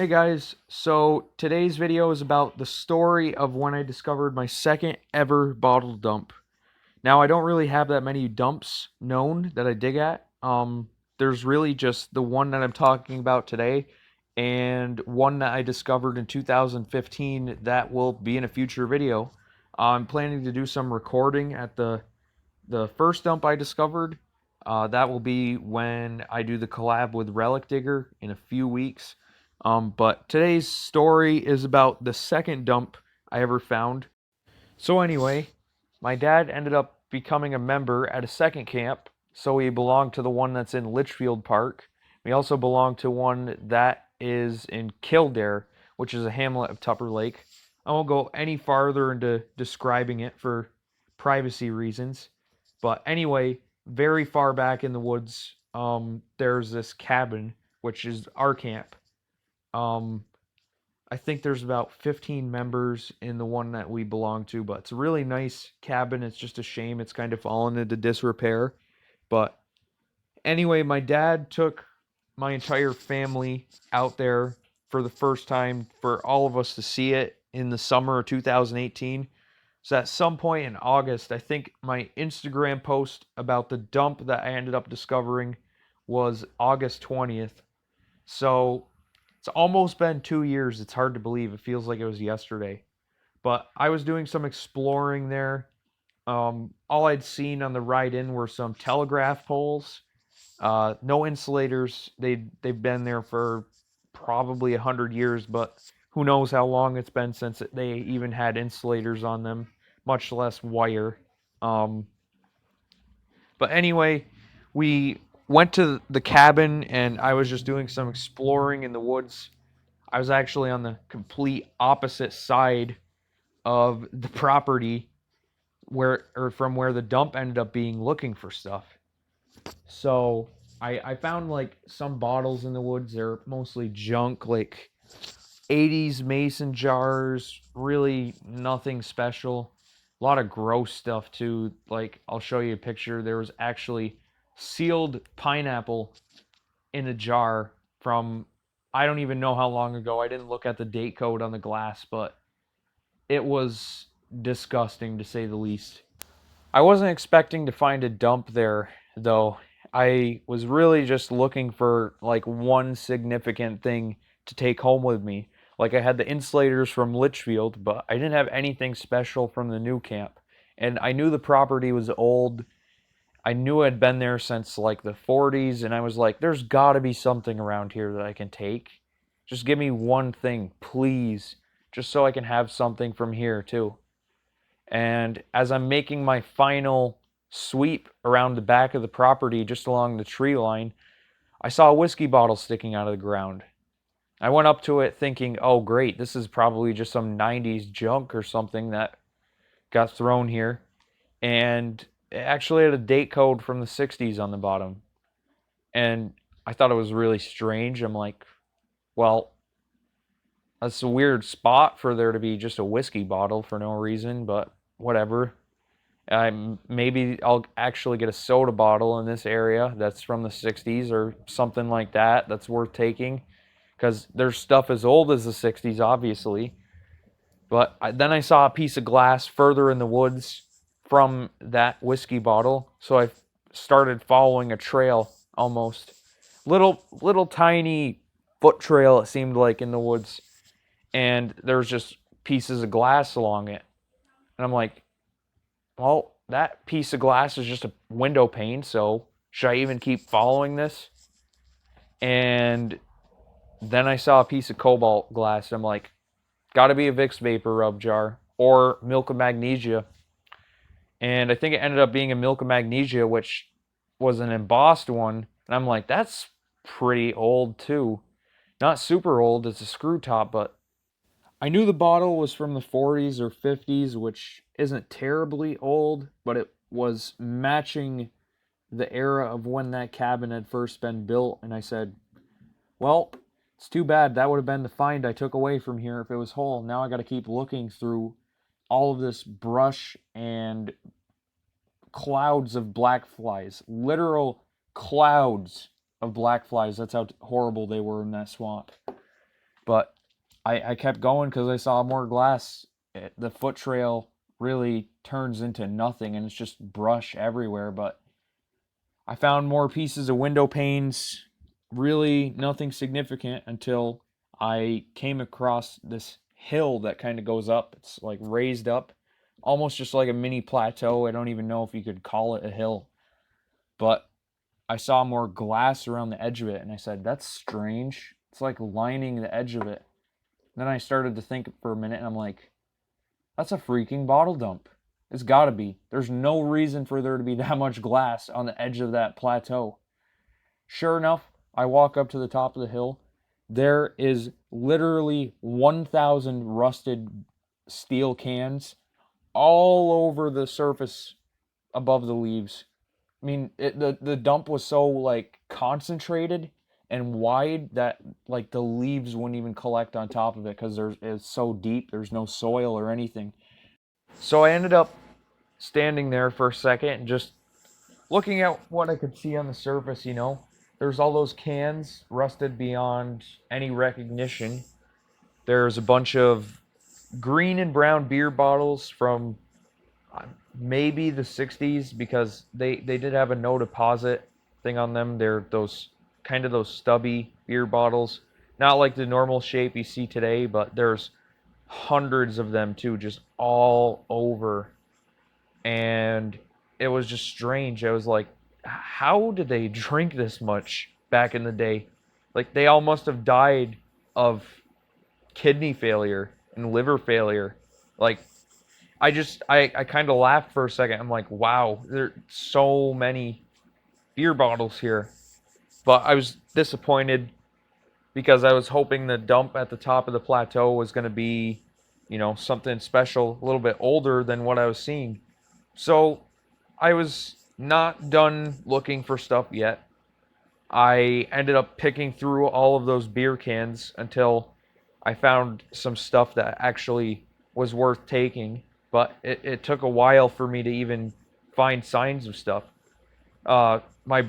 Hey guys, so today's video is about the story of when I discovered my second ever bottle dump. Now, I don't really have that many dumps known that I dig at. There's really just the one that I'm talking about today and one that I discovered in 2015 that will be in a future video. I'm planning to do some recording at the first dump I discovered. That will be when I do the collab with Relic Digger in a few weeks. But today's story is about the second dump I ever found. So anyway, my dad ended up becoming a member at a second camp, so he belonged to the one that's in Litchfield Park. We also belong to one that is in Kildare, which is a hamlet of Tupper Lake. I won't go any farther into describing it for privacy reasons. But anyway, very far back in the woods, there's this cabin, which is our camp. Um, I think there's about 15 members in the one that we belong to, but it's a really nice cabin. It's just a shame it's kind of fallen into disrepair. But anyway, my dad took my entire family out there for the first time for all of us to see it in the summer of 2018. So at some point in August, I think my Instagram post about the dump that I ended up discovering was August 20th. So it's almost been 2 years. It's hard to believe. It feels like it was yesterday. But I was doing some exploring there. All I'd seen on the ride in were some telegraph poles. No insulators. They've been there for probably 100 years, but who knows how long it's been since they even had insulators on them, much less wire. Um, but anyway, we went to the cabin and I was just doing some exploring in the woods. I was actually on the complete opposite side of the property where or from where the dump ended up being looking for stuff. So I found like some bottles in the woods. They're mostly junk, like 80s mason jars, really nothing special. A lot of gross stuff too. Like I'll show you a picture. There was actually sealed pineapple in a jar from I don't even know how long ago. I didn't look at the date code on the glass, but it was disgusting to say the least. I wasn't expecting to find a dump there though. I was really just looking for like one significant thing to take home with me. Like I had the insulators from Litchfield, but I didn't have anything special from the new camp. And I knew the property was old. I knew I'd been there since like the 40s, and I was like, there's got to be something around here that I can take. Just give me one thing, please, just so I can have something from here too. And as I'm making my final sweep around the back of the property, just along the tree line, I saw a whiskey bottle sticking out of the ground. I went up to it thinking, oh, great, this is probably just some 90s junk or something that got thrown here. And it actually had a date code from the 60s on the bottom. And I thought it was really strange. I'm like, well, that's a weird spot for there to be just a whiskey bottle for no reason, but whatever. Maybe I'll actually get a soda bottle in this area that's from the 60s or something like that that's worth taking because there's stuff as old as the 60s, obviously. But then I saw a piece of glass further in the woods from that whiskey bottle, so I started following a trail almost. Little tiny foot trail, it seemed like, in the woods. And there was just pieces of glass along it. And I'm like, well, that piece of glass is just a window pane, so should I even keep following this? And then I saw a piece of cobalt glass. And I'm like, gotta be a Vicks Vapor Rub jar or Milk of Magnesia. And I think it ended up being a Milk of Magnesia, which was an embossed one. And I'm like, that's pretty old too. Not super old, it's a screw top, but I knew the bottle was from the 40s or 50s, which isn't terribly old, but it was matching the era of when that cabin had first been built. And I said, well, it's too bad. That would have been the find I took away from here if it was whole. Now I got to keep looking through all of this brush and clouds of black flies. Literal clouds of black flies. That's how horrible they were in that swamp. But I kept going because I saw more glass. The foot trail really turns into nothing and it's just brush everywhere. But I found more pieces of window panes, really nothing significant until I came across this hill that kind of goes up. It's like raised up, almost just like a mini plateau. I don't even know if you could call it a hill. But I saw more glass around the edge of it and I said, that's strange. It's like lining the edge of it. Then I started to think for a minute and I'm like, that's a freaking bottle dump. It's gotta be. There's no reason for there to be that much glass on the edge of that plateau. Sure enough, I walk up to the top of the hill. There is literally 1,000 rusted steel cans all over the surface above the leaves. I mean, the dump was so like concentrated and wide that like the leaves wouldn't even collect on top of it because it's so deep. There's no soil or anything. So I ended up standing there for a second and just looking at what I could see on the surface. There's all those cans rusted beyond any recognition. There's a bunch of green and brown beer bottles from maybe the 60s because they did have a no deposit thing on them. They're those stubby beer bottles, not like the normal shape you see today, but there's hundreds of them too, just all over. And it was just strange. I was like, how did they drink this much back in the day? Like they all must have died of kidney failure and liver failure. Like I kind of laughed for a second. I'm like, wow, there's so many beer bottles here. But I was disappointed because I was hoping the dump at the top of the plateau was going to be, something special, a little bit older than what I was seeing. So I was not done looking for stuff yet. I ended up picking through all of those beer cans until I found some stuff that actually was worth taking. But it took a while for me to even find signs of stuff. My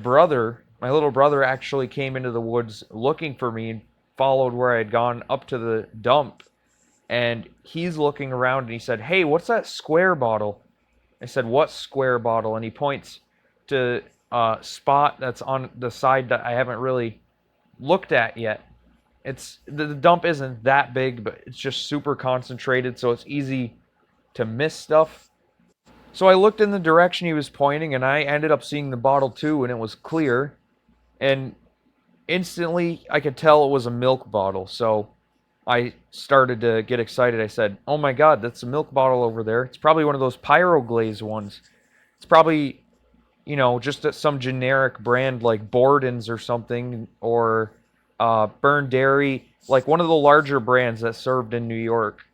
little brother, actually came into the woods looking for me and followed where I had gone up to the dump. And he's looking around and he said, "Hey, what's that square bottle?" I said, "What square bottle?" And he points to a spot that's on the side that I haven't really looked at yet. The dump isn't that big, but it's just super concentrated, so it's easy to miss stuff. So I looked in the direction he was pointing, and I ended up seeing the bottle too, and it was clear. And instantly, I could tell it was a milk bottle. So I started to get excited. I said, "Oh my God, that's a milk bottle over there. It's probably one of those Pyroglaze ones. It's probably, just some generic brand like Borden's or something, or Burn Dairy, like one of the larger brands that served in New York."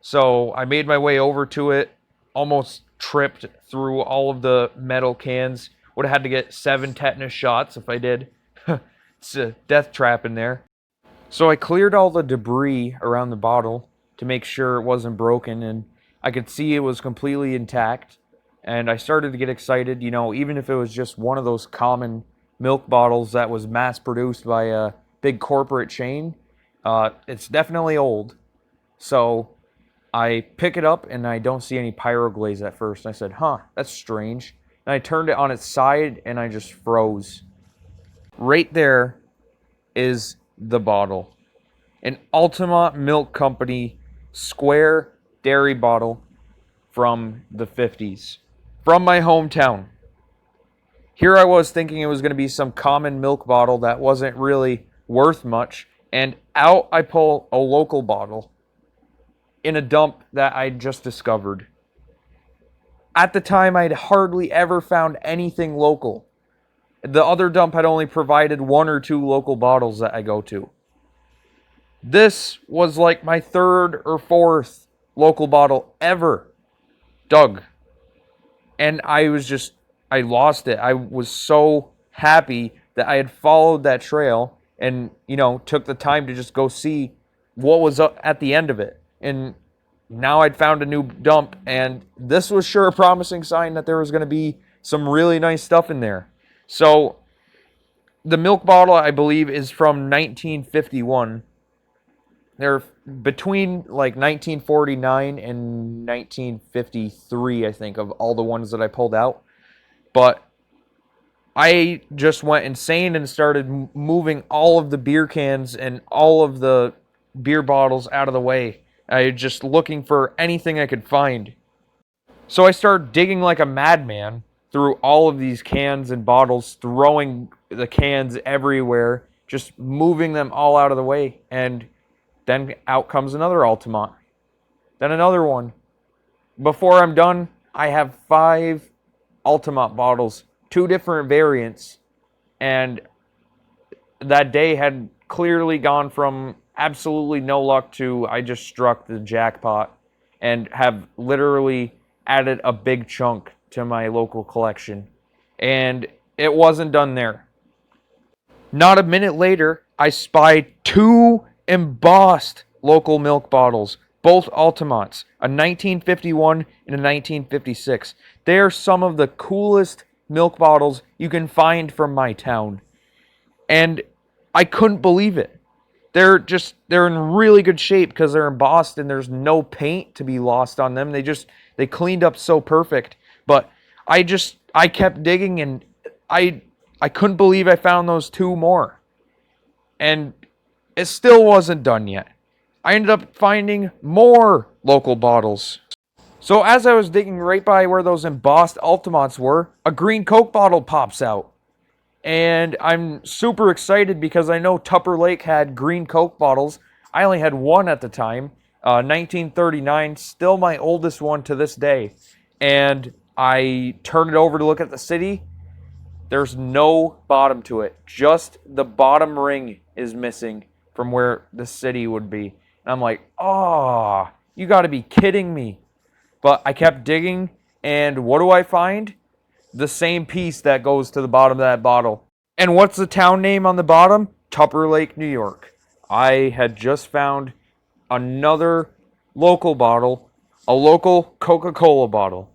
So I made my way over to it, almost tripped through all of the metal cans. Would have had to get 7 tetanus shots if I did. It's a death trap in there. So I cleared all the debris around the bottle to make sure it wasn't broken, and I could see it was completely intact. And I started to get excited, even if it was just one of those common milk bottles that was mass produced by a big corporate chain. It's definitely old. So I pick it up and I don't see any Pyroglaze at first. I said, huh, that's strange. And I turned it on its side and I just froze. Right there is the bottle. An Altamont Milk Company square dairy bottle from the 50s. From my hometown. Here I was thinking it was going to be some common milk bottle that wasn't really worth much. And out I pull a local bottle in a dump that I just discovered. At the time, I'd hardly ever found anything local. The other dump had only provided 1 or 2 local bottles that I go to. This was like my 3rd or 4th local bottle ever dug. And I lost it. I was so happy that I had followed that trail and, took the time to just go see what was up at the end of it. And now I'd found a new dump, and this was sure a promising sign that there was going to be some really nice stuff in there. So the milk bottle, I believe, is from 1951. They're between like 1949 and 1953, I think, of all the ones that I pulled out. But I just went insane and started moving all of the beer cans and all of the beer bottles out of the way. I was just looking for anything I could find. So I started digging like a madman through all of these cans and bottles, throwing the cans everywhere, just moving them all out of the way. And then out comes another Altamont. Then another one. Before I'm done, I have 5 Altamont bottles, 2 different variants. And that day had clearly gone from absolutely no luck to I just struck the jackpot and have literally added a big chunk to my local collection. And it wasn't done there. Not a minute later, I spied 2 embossed local milk bottles, both Altamonts, a 1951 and a 1956. They are some of the coolest milk bottles you can find from my town. And I couldn't believe it. They're in really good shape because they're embossed and there's no paint to be lost on them. They cleaned up so perfect. But I kept digging and I couldn't believe I found those 2 more. And it still wasn't done yet. I ended up finding more local bottles. So as I was digging right by where those embossed Altamonts were, a green Coke bottle pops out. And I'm super excited because I know Tupper Lake had green Coke bottles. I only had one at the time, 1939, still my oldest one to this day. And I turned it over to look at the city. There's no bottom to it. Just the bottom ring is missing from where the city would be. And I'm like, oh, you got to be kidding me. But I kept digging, and what do I find? The same piece that goes to the bottom of that bottle. And what's the town name on the bottom? Tupper Lake, New York. I had just found another local bottle, a local Coca-Cola bottle.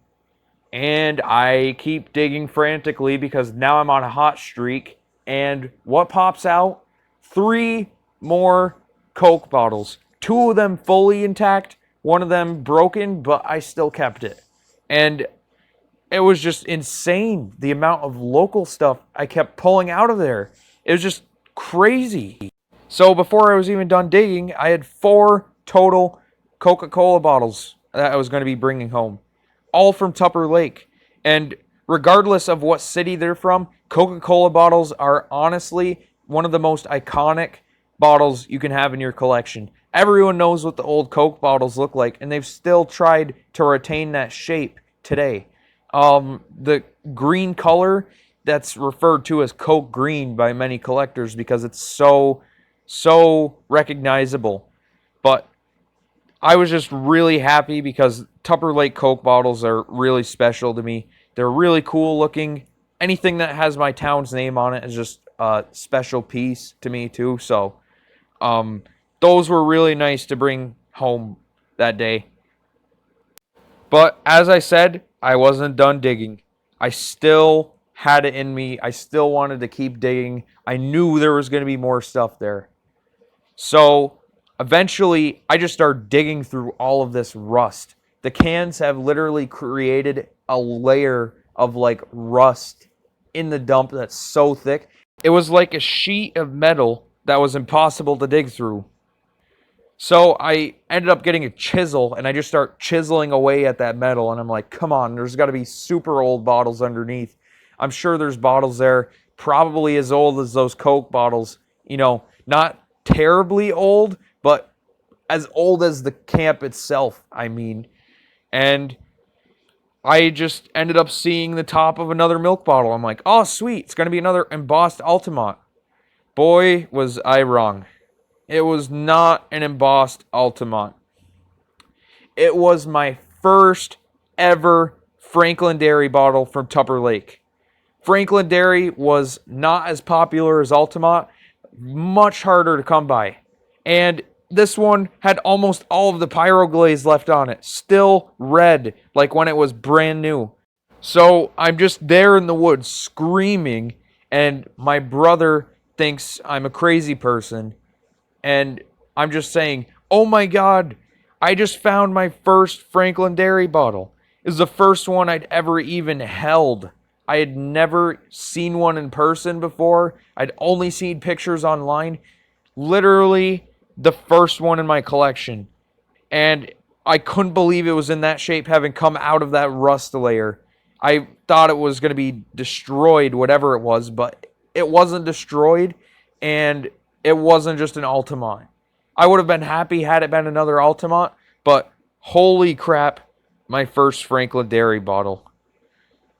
And I keep digging frantically because now I'm on a hot streak. And what pops out? 3 more Coke bottles. 2 of them fully intact, one of them broken, but I still kept it. And it was just insane, the amount of local stuff I kept pulling out of there. It was just crazy. So before I was even done digging, I had 4 total Coca-Cola bottles that I was going to be bringing home, all from Tupper Lake. And regardless of what city they're from, Coca-Cola bottles are honestly one of the most iconic bottles you can have in your collection. Everyone knows what the old Coke bottles look like, and they've still tried to retain that shape today. The green color, that's referred to as Coke Green by many collectors because it's so recognizable. But I was just really happy because Tupper Lake Coke bottles are really special to me. They're really cool looking. Anything that has my town's name on it is just a special piece to me too. So, those were really nice to bring home that day. But as I said, I wasn't done digging. I still had it in me. I still wanted to keep digging. I knew there was going to be more stuff there. So eventually, I just started digging through all of this rust. The cans have literally created a layer of like rust in the dump that's so thick. It was like a sheet of metal that was impossible to dig through. So I ended up getting a chisel, and I just start chiseling away at that metal, and I'm like, come on, there's got to be super old bottles underneath. I'm sure there's bottles there, probably as old as those Coke bottles. You know, not terribly old, but as old as the camp itself, I mean. And I just ended up seeing the top of another milk bottle. I'm like, oh, sweet, it's going to be another embossed Altamont. Boy, was I wrong. It was not an embossed Altamont. It was my first ever Franklin Dairy bottle from Tupper Lake. Franklin Dairy was not as popular as Altamont, much harder to come by. And this one had almost all of the pyroglaze left on it, still red, like when it was brand new. So I'm just there in the woods screaming, and my brother thinks I'm a crazy person. And I'm just saying, oh my god, I just found my first Franklin Dairy bottle. It was the first one I'd ever even held. I had never seen one in person before. I'd only seen pictures online. Literally the first one in my collection. And I couldn't believe it was in that shape, having come out of that rust layer. I thought it was going to be destroyed, whatever it was, but it wasn't destroyed, and it wasn't just an Altamont. I would have been happy had it been another Altamont, but holy crap, my first Franklin Dairy bottle.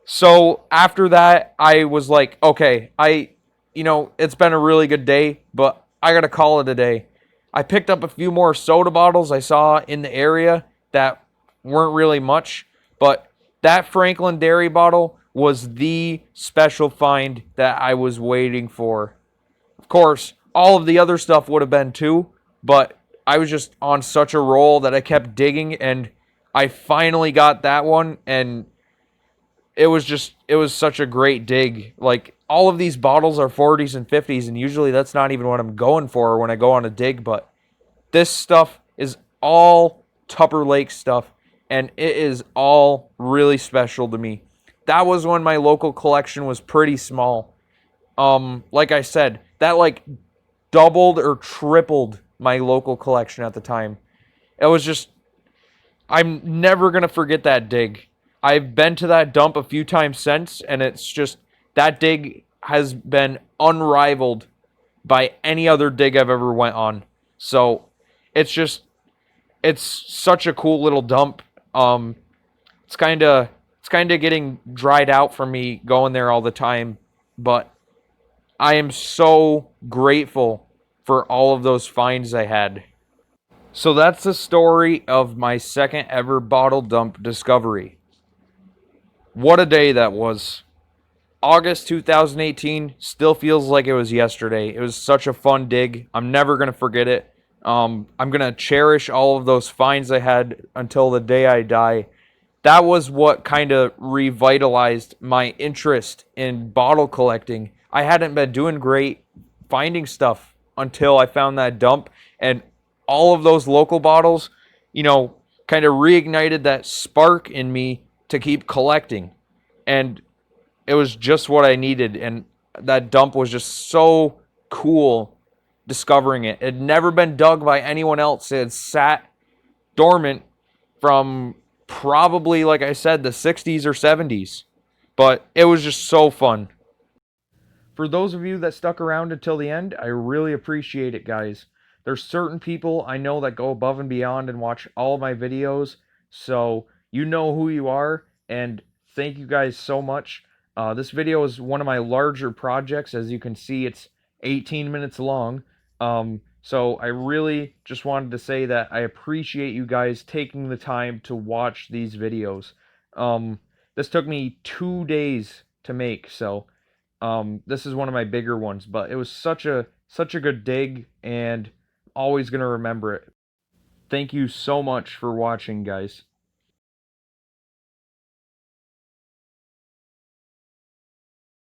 So after that, I was like, okay, it's been a really good day, but I got to call it a day. I picked up a few more soda bottles I saw in the area that weren't really much, but that Franklin Dairy bottle was the special find that I was waiting for. Of course, all of the other stuff would have been too, but I was just on such a roll that I kept digging, and I finally got that one, and it was such a great dig. Like, all of these bottles are 40s and 50s, and usually that's not even what I'm going for when I go on a dig, but this stuff is all Tupper Lake stuff, and it is all really special to me. That was when my local collection was pretty small. Like I said, that like doubled or tripled my local collection at the time. It was just, I'm never going to forget that dig. I've been to that dump a few times since, and it's just, that dig has been unrivaled by any other dig I've ever went on. So it's just, it's such a cool little dump. Um, it's kind of getting dried out for me going there all the time, but I am so grateful for all of those finds I had. So that's the story of my second ever bottle dump discovery. What a day that was. August 2018 still feels like it was yesterday. It was such a fun dig. I'm never going to forget it. I'm going to cherish all of those finds I had until the day I die. That was what kind of revitalized my interest in bottle collecting. I hadn't been doing great finding stuff until I found that dump, and all of those local bottles, kind of reignited that spark in me to keep collecting. And it was just what I needed, and that dump was just so cool discovering it. It had never been dug by anyone else. It had sat dormant from probably, like I said, the 60s or 70s. But it was just so fun. For those of you that stuck around until the end, I really appreciate it, guys. There's certain people I know that go above and beyond and watch all of my videos, so you know who you are, and thank you guys so much. This video is one of my larger projects. As you can see, it's 18 minutes long. So I really just wanted to say that I appreciate you guys taking the time to watch these videos. This took me 2 days to make, so this is one of my bigger ones, but it was such a good dig, and always gonna remember it. Thank you so much for watching, guys.